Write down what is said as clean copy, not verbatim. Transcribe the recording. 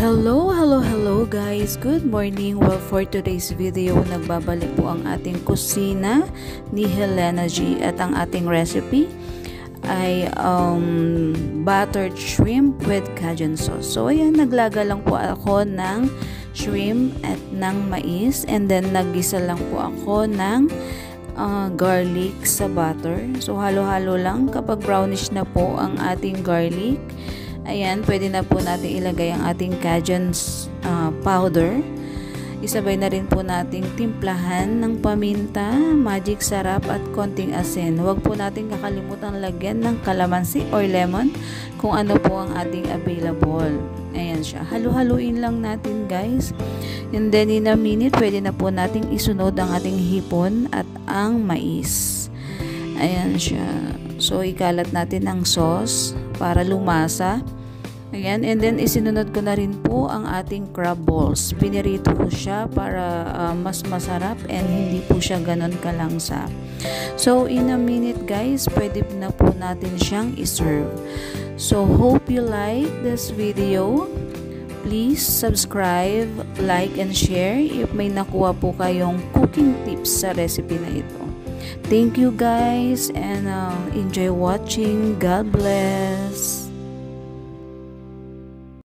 Hello guys! Good morning! Well, for today's video, nagbabalik po ang ating kusina ni Helena G at ang ating recipe ay buttered shrimp with Cajun sauce. So ayan, naglaga lang po ako ng shrimp at ng mais, and then naggisa lang po ako ng garlic sa butter. So halo-halo lang. Kapag brownish na po ang ating garlic, ayan, pwede na po natin ilagay ang ating Cajun powder. Isabay na rin po nating timplahan ng paminta, magic sarap at konting asin. Huwag po natin kakalimutan lagyan ng kalamansi or lemon kung ano po ang ating available. Ayan siya. Halu-haluin lang natin guys. And then in a minute, pwede na po nating isunod ang ating hipon at ang mais. Ayan siya. So ikalat natin ang sauce para lumasa. Ayan, and then isinunod ko na rin po ang ating crab balls. Pinirito ko siya para mas masarap and hindi po siya ganon kalangsa. So in a minute guys, pwede na po natin siyang iserve. So hope you like this video. Please subscribe, like, and share if may nakuha po kayong cooking tips sa recipe na ito. Thank you guys, and enjoy watching. God bless.